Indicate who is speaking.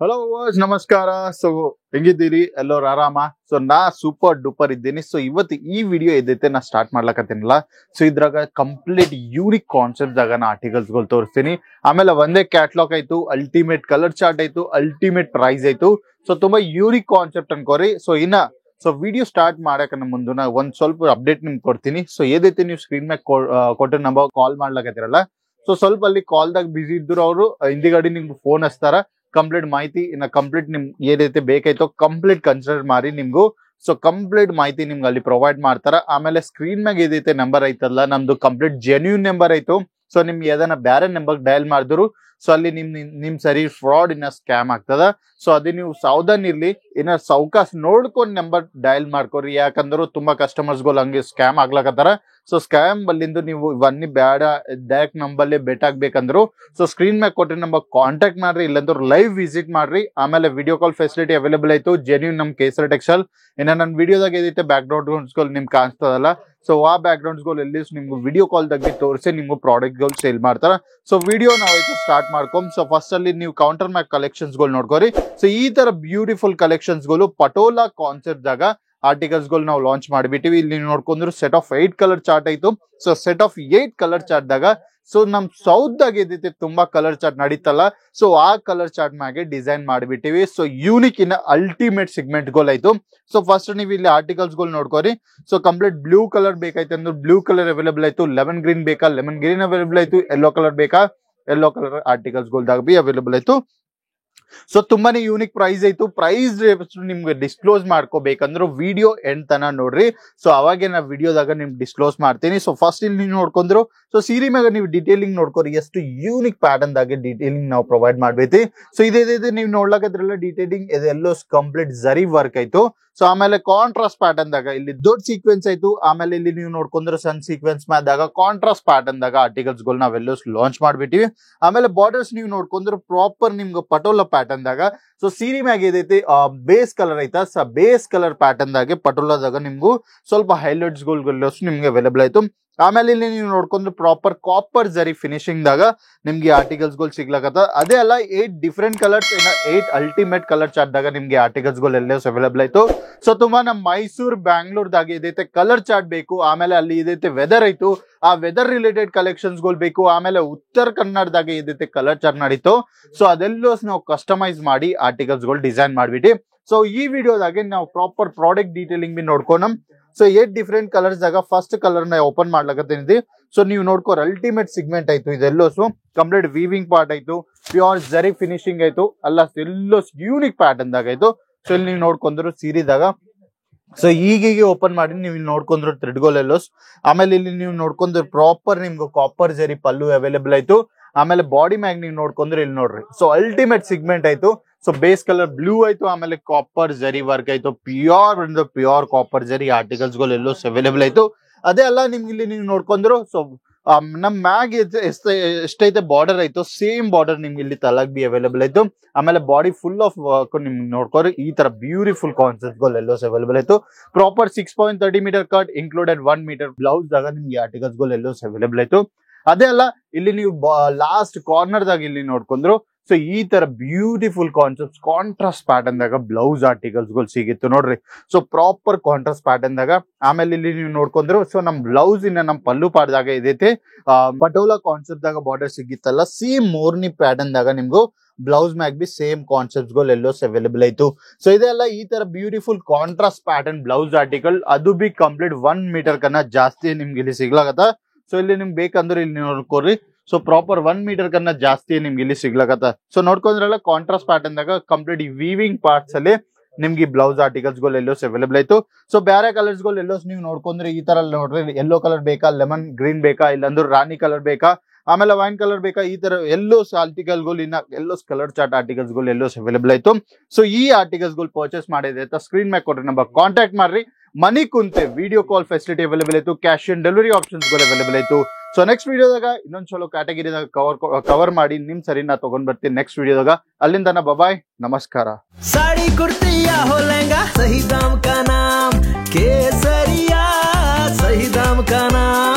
Speaker 1: Hello ನಮಸ್ಕಾರ. So ಹೆಂಗಿದ್ದೀರಿ? ಎಲ್ಲರೂ ಆರಾಮ? ಸೊ ನಾ ಸೂಪರ್ ಡೂಪರ್ ಇದ್ದೀನಿ. ಸೊ ಇವತ್ತು ಈ ವಿಡಿಯೋ ಎದೈತೆ ನಾ ಸ್ಟಾರ್ಟ್ ಮಾಡ್ಲಕತ್ತೀನಲ್ಲ. ಸೊ ಇದ್ರಾಗ ಕಂಪ್ಲೀಟ್ ಯೂನಿಕ್ ಕಾನ್ಸೆಪ್ಟ್ ದಾಗ ನಾ ಆರ್ಟಿಕಲ್ಸ್ ಗಳು ತೋರಿಸ್ತೀನಿ. ಆಮೇಲೆ ಒಂದೇ ಕ್ಯಾಟ್ಲಾಗ್ ಆಯ್ತು, ಅಲ್ಟಿಮೇಟ್ ಕಲರ್ ಚಾರ್ಟ್ ಆಯ್ತು, ಅಲ್ಟಿಮೇಟ್ ಪ್ರೈಸ್ ಆಯ್ತು. ಸೊ ತುಂಬಾ ಯೂನಿಕ್ ಕಾನ್ಸೆಪ್ಟ್ ಅನ್ಕೋರಿ. ಸೊ ವಿಡಿಯೋ ಸ್ಟಾರ್ಟ್ ಮಾಡಕ ಮುಂದೆ ನಾ ಒಂದ್ ಸ್ವಲ್ಪ ಅಪ್ಡೇಟ್ ನಿಮ್ಗೆ ಕೊಡ್ತೀನಿ. ಸೊ ಏದೈತೆ ನೀವು ಸ್ಕ್ರೀನ್ ಮ್ಯಾಗ ಕೊಟ್ಟ ನಂಬರ್ ಕಾಲ್ ಮಾಡ್ಲಕತ್ತಿರಲ್ಲ. ಸೊ ಸ್ವಲ್ಪ ಅಲ್ಲಿ ಕಾಲ್ದಾಗ ಬಿಸಿ ಇದ್ರು ಅವರು ಹಿಂದಿಗಡೆ ನಿಮ್ಗೆ ಫೋನ್ ಹಚ್ತಾರ. ಕಂಪ್ಲೀಟ್ ಮಾಹಿತಿ ಕಂಪ್ಲೀಟ್ ನಿಮ್ ಏದೈತೆ ಬೇಕಾಯ್ತೋ ಕಂಪ್ಲೀಟ್ ಕನ್ಸಿಡರ್ ಮಾಡಿ ನಿಮ್ಗೂ ಸೊ ಕಂಪ್ಲೀಟ್ ಮಾಹಿತಿ ನಿಮ್ಗೆ ಅಲ್ಲಿ ಪ್ರೊವೈಡ್ ಮಾಡ್ತಾರ. ಆಮೇಲೆ ಸ್ಕ್ರೀನ್ ಮ್ಯಾಗ ಏದೈತೆ ನಂಬರ್ ಐತಲ್ಲ, ನಮ್ದು ಕಂಪ್ಲೀಟ್ ಜೆನ್ಯೂನ್ ನಂಬರ್ ಆಯ್ತು. ಸೊ ನಿಮ್ಗೆ ಯಾವ್ದಾನ ಬೇರೆ ನಂಬರ್ ಡಯಲ್ ಮಾಡಿದ್ರು ಸೊ ಅಲ್ಲಿ ನಿಮ್ ಸರಿ ಫ್ರಾಡ್ ಇನ್ನ ಸ್ಕ್ಯಾಮ್ ಆಗ್ತದ. ಸೊ ಅದೇ ನೀವು ಸಾವಧಾನ್ ಇರ್ಲಿ, ಇನ್ನ ಸಾವಕಾಶ ನೋಡ್ಕೊಂಡ್ ನಂಬರ್ ಡಯಲ್ ಮಾಡ್ಕೊರಿ. ಯಾಕಂದ್ರೆ ತುಂಬಾ ಕಸ್ಟಮರ್ಸ್ ಗಳು ಹಂಗೆ ಸ್ಕ್ಯಾಮ್ ಆಗ್ಲಕತ್ತಾರ. ಸೊ ಸ್ಕ್ಯಾಮ್ ಬಲ್ಲಿಂದು ನೀವು ಇವನ್ನಿ ಬೇಡ, ಡೈರೆಕ್ಟ್ ನಂಬರ್ಲಿ ಬೆಟ್ ಆಗ್ಬೇಕಂದ್ರು ಸೊ ಸ್ಕ್ರೀನ್ ಮ್ಯಾಗ ಕೊಟ್ಟಿ ನಂಬರ್ ಕಾಂಟ್ಯಾಕ್ಟ್ ಮಾಡ್ರಿ, ಇಲ್ಲಂದ್ರೆ ಲೈವ್ ವಿಸಿಟ್ ಮಾಡ್ರಿ. ಆಮೇಲೆ ವಿಡಿಯೋ ಕಾಲ್ ಫೆಸಿಲಿಟಿ ಅವೈಲೇಬಲ್ ಆಯ್ತು ಜೆನ್ಯೂನ್ ನಮ್ ಕೇಸರ್ ಟೆಕ್ಸ್ಟೈಲ್. ಇನ್ನ ನನ್ನ ವಿಡಿಯೋದಾಗ ಏದೈತೆ ಬ್ಯಾಕ್ ಗ್ರೌಂಡ್ಸ್ ನಿಮ್ಗೆ ಕಾಣಿಸ್ತದಲ್ಲ, ಸೊ ಆ ಬ್ಯಾಕ್ ಗ್ರೌಂಡ್ಸ್ ಗಳು ಎಲ್ಲಿ ನಿಮ್ಗೆ ವಿಡಿಯೋ ಕಾಲ್ ದಾಗ ತೋರಿಸಿ ನಿಮ್ಗೆ ಪ್ರಾಡಕ್ಟ್ ಗಳು ಸೇಲ್ ಮಾಡ್ತಾರ. ಸೊ ವಿಡಿಯೋ ನಾವೈತೆ ಸ್ಟಾರ್ಟ್ ಮಾಡ್ಕೊಂಡ್ ಸೊ ಫಸ್ಟ್ ಅಲ್ಲಿ ನೀವು ಕೌಂಟರ್ ಮ್ಯಾಕ್ ಕಲೆಕ್ಷನ್ಸ್ ಗಳು ನೋಡ್ಕೋರಿ. ಸೊ ಈ ತರ ಬ್ಯೂಟಿಫುಲ್ ಕಲೆಕ್ಷನ್ಸ್ ಗಳು ಪಟೋಲಾ ಕಾನ್ಸೆಪ್ಟ್ ದಾಗ ಆರ್ಟಿಕಲ್ಸ್ ಗಳು ನಾವು ಲಾಂಚ್ ಮಾಡಿಬಿಟ್ಟಿವಿ. ಇಲ್ಲಿ ನೋಡ್ಕೊಂಡ್ರು ಸೆಟ್ ಆಫ್ 8 ಕಲರ್ ಚಾರ್ಟ್ ಆಯ್ತು. So set of 8 colour chart ದಾಗ ಸೊ ನಮ್ ಸೌತ್ ದಾಗ ಏದೈತೆ ತುಂಬಾ ಕಲರ್ ಚಾರ್ಟ್ ನಡೀತಲ್ಲ, ಸೊ ಆ ಕಲರ್ ಚಾರ್ಟ್ ಮ್ಯಾಗೆ ಡಿಸೈನ್ ಮಾಡಿಬಿಟ್ಟಿವಿ. ಸೊ ಯೂನಿಕ್ ಇನ್ ಅಲ್ಟಿಮೇಟ್ ಸಿಗ್ಮೆಂಟ್ ಗಳು ಆಯ್ತು. ಸೊ ಫಸ್ಟ್ ನೀವು ಇಲ್ಲಿ ಆರ್ಟಿಕಲ್ಸ್ ಗಳು ನೋಡ್ಕೋರಿ. ಸೊ ಕಂಪ್ಲೀಟ್ ಬ್ಲೂ ಕಲರ್ ಬೇಕಾಯ್ತು ಅಂದ್ರೆ ಬ್ಲೂ ಕಲರ್ ಅವೈಲೇಬಲ್ ಆಯ್ತು. ಲೆಮನ್ ಗ್ರೀನ್ ಬೇಕಾ ಲೆಮನ್ ಗ್ರೀನ್ ಅವೈಲೇಬಲ್ ಆಯ್ತು. ಯೆಲ್ಲೋ ಕಲರ್ ಬೇಕಾ yellow colour articles ಗಳದಾಗ B available ಆಯ್ತು. ಸೊ ತುಂಬಾನೇ ಯೂನಿಕ್ ಪ್ರೈಸ್ ಆಯ್ತು. ಪ್ರೈಸ್ ನಿಮ್ಗೆ ಡಿಸ್ಕ್ಲೋಸ್ ಮಾಡ್ಕೋಬೇಕಂದ್ರೆ ವಿಡಿಯೋ ಎಂಡ್ ತನ ನೋಡ್ರಿ. ಸೊ ಅವಾಗೆ ನಾ ವಿಡಿಯೋದಾಗ ನಿಮ್ಗೆ ಡಿಸ್ಕ್ಲೋಸ್ ಮಾಡ್ತೀನಿ. ಸೊ ಫಸ್ಟ್ ಇಲ್ಲಿ ನೀವು ನೋಡ್ಕೊಂಡ್ರು ಸೊ ಸೀರೆ ಮ್ಯಾಗ ನೀವು ಡೀಟೇಲಿಂಗ್ ನೋಡ್ಕೋರಿ. ಎಷ್ಟು ಯೂನಿಕ್ ಪ್ಯಾಟರ್ನ್ ದಾಗೆ ಡೀಟೇಲಿಂಗ್ ನಾವು ಪ್ರೊವೈಡ್ ಮಾಡ್ಬೇಕು. ಸೊ ಇದೇ ನೀವು ನೋಡ್ಲಕದ್ರಲ್ಲ ಡೀಟೇಲಿಂಗ್ ಇದೆಲ್ಲೋ ಕಂಪ್ಲೀಟ್ ಜರಿ ವರ್ಕ್ ಆಯ್ತು. ಸೊ ಆಮೇಲೆ ಕಾಂಟ್ರಾಸ್ಟ್ ಪ್ಯಾಟರ್ನ್ ದಾಗ ಇಲ್ಲಿ ದೊಡ್ಡ ಸೀಕ್ವೆನ್ಸ್ ಆಯ್ತು. ಆಮೇಲೆ ಇಲ್ಲಿ ನೀವು ನೋಡ್ಕೊಂಡ್ರೆ ಸಣ್ಣ ಸೀಕ್ವೆನ್ಸ್ ಮ್ಯಾದಾಗ ಕಾಂಟ್ರಾಸ್ಟ್ ಪ್ಯಾಟರ್ನ್ ದಾಗ ಆರ್ಟಿಕಲ್ಸ್ ಗಳು ನಾವೆಲ್ಲೋ ಲಾಂಚ್ ಮಾಡ್ಬಿಟ್ಟಿವಿ. ಆಮೇಲೆ ಬಾರ್ಡರ್ಸ್ ನೀವು ನೋಡ್ಕೊಂಡ್ರೆ ಪ್ರಾಪರ್ ನಿಮ್ಗೆ ಪಟೋಲಾ ಪ್ಯಾಟರ್ನ್ ದಾಗ ಸೊ ಸೀರೆ ಮ್ಯಾಗ ಏದೈತಿ ಬೇಸ್ ಕಲರ್ ಐತಾ. ಸೊ ಬೇಸ್ ಕಲರ್ ಪ್ಯಾಟರ್ನ್ ದಾಗೆ ಪಟೋಲಾದಾಗ ನಿಮ್ಗೂ ಸ್ವಲ್ಪ ಹೈಲೈಟ್ಸ್ ಗಳು ನಿಮ್ಗೆ ಅವೈಲೇಬಲ್ ಆಯ್ತು. ಆಮೇಲೆ ಇಲ್ಲಿ ನೀವು ನೋಡ್ಕೊಂಡ್ರೆ ಪ್ರಾಪರ್ ಕಾಪರ್ ಜರಿ ಫಿನಿಶಿಂಗ್ ದಾಗ ನಿಮ್ಗೆ ಆರ್ಟಿಕಲ್ಸ್ ಗಳು ಸಿಗ್ಲಕತ್ತ. ಅದೇ ಅಲ್ಲ 8 different colours 8 ultimate colour chart ದಾಗ ನಿಮ್ಗೆ ಆರ್ಟಿಕಲ್ಸ್ ಗಳು ಎಲ್ಲ ಅವೈಲೇಬಲ್ ಆಯ್ತು. ಸೊ ತುಂಬಾ ನಮ್ ಮೈಸೂರು ಬ್ಯಾಂಗ್ಳೂರ್ದಾಗ ಇದೈತೆ ಕಲರ್ ಚಾರ್ಟ್ ಬೇಕು. ಆಮೇಲೆ ಅಲ್ಲಿ ಇದೈತೆ ವೆದರ್ ಆಯ್ತು, ಆ ವೆದರ್ ರಿಲೇಟೆಡ್ ಕಲೆಕ್ಷನ್ಸ್ ಗಳು ಬೇಕು. ಆಮೇಲೆ ಉತ್ತರ ಕನ್ನಡದಾಗ ಇದೈತೆ ಕಲರ್ ಚಾರ್ಟ್ ನಡೀತು. ಸೊ ಅದೆಲ್ಲೋ ನಾವು ಕಸ್ಟಮೈಸ್ ಮಾಡಿ ಆರ್ಟಿಕಲ್ಸ್ ಗಳು ಡಿಸೈನ್ ಮಾಡ್ಬಿಟ್ಟು ಸೊ ಈ ವಿಡಿಯೋದಾಗೆ ನಾವು ಪ್ರಾಪರ್ ಪ್ರಾಡಕ್ಟ್ ಡೀಟೇಲಿಂಗ್ ಬಿ ನೋಡ್ಕೊಂಡ್ ಸೊ 8 ಡಿಫ್ರೆಂಟ್ ಕಲರ್ಸ್ ದಾಗ ಫಸ್ಟ್ ಕಲರ್ ನ ಓಪನ್ ಮಾಡ್ಲಕತ್ತೀನಿ. ಸೊ ನೀವು ನೋಡ್ಕೋರ್ ಅಲ್ಟಿಮೇಟ್ ಸಿಗ್ಮೆಂಟ್ ಆಯ್ತು. ಇದೆಲ್ಲೋ ಕಂಪ್ಲೀಟ್ ವೀವಿಂಗ್ ಪಾರ್ಟ್ ಆಯ್ತು, ಪ್ಯೂರ್ ಜರಿ ಫಿನಿಶಿಂಗ್ ಆಯ್ತು, ಅಲ್ಲ ಎಲ್ಲೋ ಯೂನಿಕ್ ಪ್ಯಾಟರ್ನ್ ದಾಗ ಆಯ್ತು. ಸೊ ಇಲ್ಲಿ ನೀವು ನೋಡ್ಕೊಂಡ್ರು ಸೀರೆದಾಗ ಸೊ ಈಗೀಗ ಓಪನ್ ಮಾಡಿ ನೀವು ಇಲ್ಲಿ ನೋಡ್ಕೊಂಡ್ರು ಥ್ರೆಡ್ಗೋಲ್ ಎಲ್ಲೋ. ಆಮೇಲೆ ಇಲ್ಲಿ ನೀವು ನೋಡ್ಕೊಂಡ್ರೆ ಪ್ರಾಪರ್ ನಿಮ್ಗೆ ಕಾಪರ್ ಜರಿ ಪಲ್ಲು ಅವೈಲೇಬಲ್ ಆಯ್ತು. ಆಮೇಲೆ ಬಾಡಿ ಮ್ಯಾಗ್ ನೀವು ನೋಡ್ಕೊಂಡ್ರೆ ಇಲ್ಲಿ ನೋಡ್ರಿ ಸೊ ಅಲ್ಟಿಮೇಟ್ ಸಿಗ್ಮೆಂಟ್ ಆಯ್ತು. ಸೊ ಬೇಸ್ ಕಲರ್ ಬ್ಲೂ ಆಯ್ತು, ಆಮೇಲೆ ಕಾಪರ್ ಜರಿ ವರ್ಕ್ ಆಯ್ತು. ಪ್ಯೂರ್ ಕಾಪರ್ ಜರಿ ಆರ್ಟಿಕಲ್ಸ್ ಗಳು ಎಲ್ಲೋ ಅವೈಲೇಬಲ್ ಆಯ್ತು. ಅದೇ ಅಲ್ಲ ನಿಮ್ಗೆ ಇಲ್ಲಿ ನೀವು ನೋಡ್ಕೊಂಡ್ರು ಸೊ ನಮ್ ಮ್ಯಾಗ್ ಎಷ್ಟೈತೆ ಬಾರ್ಡರ್ ಆಯ್ತು ಸೇಮ್ ಬಾರ್ಡರ್ ನಿಮ್ಗೆ ಇಲ್ಲಿ ತಲಾಗ್ ಬಿ ಅವೈಲೇಬಲ್ ಆಯ್ತು. ಆಮೇಲೆ ಬಾಡಿ ಫುಲ್ ಆಫ್ ವರ್ಕ್ ನಿಮ್ಗೆ ನೋಡ್ಕೋರಿ. ಈ ತರ ಬ್ಯೂಟಿಫುಲ್ ಕಾನ್ಸೆಪ್ಟ್ ಗಳು ಎಲ್ಲೋ ಅವೈಲೇಬಲ್ ಆಯ್ತು. Proper 6.30 metre cut included 1 metre blouse ದಾಗ ನಿಮ್ಗೆ ಆರ್ಟಿಕಲ್ಸ್ ಗಳು ಎಲ್ಲೋ ಅವೈಲೇಬಲ್ ಆಯ್ತು. ಅದೇ ಅಲ್ಲ ಇಲ್ಲಿ ನೀವು ಲಾಸ್ಟ್ ಕಾರ್ನರ್ ದಾಗ ಇಲ್ಲಿ ನೋಡ್ಕೊಂಡ್ರು ಸೊ ಈ ತರ ಬ್ಯೂಟಿಫುಲ್ ಕಾನ್ಸೆಪ್ಟ್ ಕಾಂಟ್ರಾಸ್ಟ್ ಪ್ಯಾಟರ್ನ್ ದಾಗ ಬ್ಲೌಸ್ ಆರ್ಟಿಕಲ್ಸ್ ಗಳು ಸಿಗಿತ್ತು ನೋಡ್ರಿ. ಸೊ ಪ್ರಾಪರ್ ಕಾಂಟ್ರಾಸ್ಟ್ ಪ್ಯಾಟರ್ನ್ ದಾಗ. ಆಮೇಲೆ ಇಲ್ಲಿ ನೀವು ನೋಡ್ಕೊಂಡ್ರು ಸೊ ನಮ್ ಬ್ಲೌಸ್ ಇನ್ನ ನಮ್ ಪಲ್ಲು ಪಾಡ್ದಾಗ ಇದೈತೆ ಪಟೋಲಾ ಕಾನ್ಸೆಪ್ಟ್ ದಾಗ ಬಾರ್ಡರ್ ಸಿಗಿತ್ತಲ್ಲ, ಸೇಮ್ ಮೋರ್ನಿ ಪ್ಯಾಟರ್ನ್ ದಾಗ ನಿಮ್ಗೂ ಬ್ಲೌಸ್ ಮ್ಯಾಗ್ ಬಿ ಸೇಮ್ ಕಾನ್ಸೆಪ್ಟ್ ಗಳು ಎಲ್ಲೋ ಅವೈಲೇಬಲ್ ಆಯ್ತು. ಸೊ ಇದೆಲ್ಲ ಈ ತರ beautiful contrast pattern blouse article ಅದು ಬಿ ಕಂಪ್ಲೀಟ್ 1 ಮೀಟರ್ ಕನ್ನ ಜಾಸ್ತಿ ನಿಮ್ಗೆ ಇಲ್ಲಿ ಸಿಗ್ಲಾಗತ್ತ. ಸೊ ಇಲ್ಲಿ ನಿಮ್ಗೆ ಬೇಕಂದ್ರೆ ಇಲ್ಲಿ ನೋಡ್ಕೋರಿ ಸೊ ಪ್ರಾಪರ್ 1 ಮೀಟರ್ ಕನ್ನ ಜಾಸ್ತಿ ನಿಮ್ಗೆ ಇಲ್ಲಿ ಸಿಗ್ಲಕತ್ತ. ಸೊ ನೋಡ್ಕೊಂಡ್ರಲ್ಲ ಕಾಂಟ್ರಾಸ್ಟ್ ಪ್ಯಾಟರ್ನ್ ದಾಗ ಕಂಪ್ಲೀಟ್ ಈ ವೀವಿಂಗ್ ಪಾರ್ಟ್ಸ್ ಅಲ್ಲಿ ನಿಮ್ಗೆ ಬ್ಲೌಸ್ ಆರ್ಟಿಕಲ್ಸ್ ಗಳು ಎಲ್ಲೋ ಅವೈಲೇಬಲ್ ಆಯ್ತು. ಸೊ ಬೇರೆ ಕಲರ್ಸ್ ಗಳು ಎಲ್ಲೋ ನೀವು ನೋಡ್ಕೊಂಡ್ರೆ ಈ ತರ ನೋಡ್ರಿ ಯೆಲ್ಲೋ ಕಲರ್ ಬೇಕಾ, ಲೆಮನ್ ಗ್ರೀನ್ ಬೇಕಾ, ಇಲ್ಲಾಂದ್ರೆ ರಾಣಿ ಕಲರ್ ಬೇಕಾ, ಆಮೇಲೆ ವೈನ್ ಕಲರ್ ಬೇಕಾ, ಈ ತರ ಎಲ್ಲೋ ಆರ್ಟಿಕಲ್ ಗಳು ಇನ್ನ ಎಲ್ಲೋ ಕಲರ್ ಚಾರ್ಟ್ ಆರ್ಟಿಕಲ್ಸ್ ಗಳು ಎಲ್ಲೋ ಅವೈಲೇಬಲ್ ಆಯ್ತು. ಸೊ ಈ ಆರ್ಟಿಕಲ್ಸ್ ಗಳು ಪರ್ಚೇಸ್ ಮಾಡಿದ್ರೆ ಸ್ಕ್ರೀನ್ ಮ್ಯಾಗ್ ಕೊಟ್ರೆ ನಂಬರ್ ಕಾಂಟ್ಯಾಕ್ಟ್ ಮಾಡ್ರಿ. ಮನಿ ಕುಂತೆ ವಿಡಿಯೋ ಕಾಲ್ ಫೆಸಿಲಿಟಿ ಅವೈಲೇಬಲ್ ಆಯ್ತು, ಕ್ಯಾಶ್ ಆನ್ ಡೆಲಿವರಿ ಆಪ್ಷನ್ಸ್ ಗಳು ಅವೈಲೇಬಲ್ ಆಯ್ತು. ಸೊ ನೆಕ್ಸ್ಟ್ ವಿಡಿಯೋದಾಗ ಇನ್ನೊಂದ್ ಚಲೋ ಕ್ಯಾಟಗರಿದಾಗ ಕವರ್ ಮಾಡಿ ನಿಮ್ ಸರಿ ನಾ ತಗೊಂಡ್ ಬರ್ತೀನಿ ನೆಕ್ಸ್ಟ್ ವಿಡಿಯೋದಾಗ. ಅಲ್ಲಿಂದ ಬಾಯ್, ನಮಸ್ಕಾರ.
Speaker 2: साड़ी कुर्ती या हो लहंगा सही दाम का नाम केसरिया, सही दाम का नाम।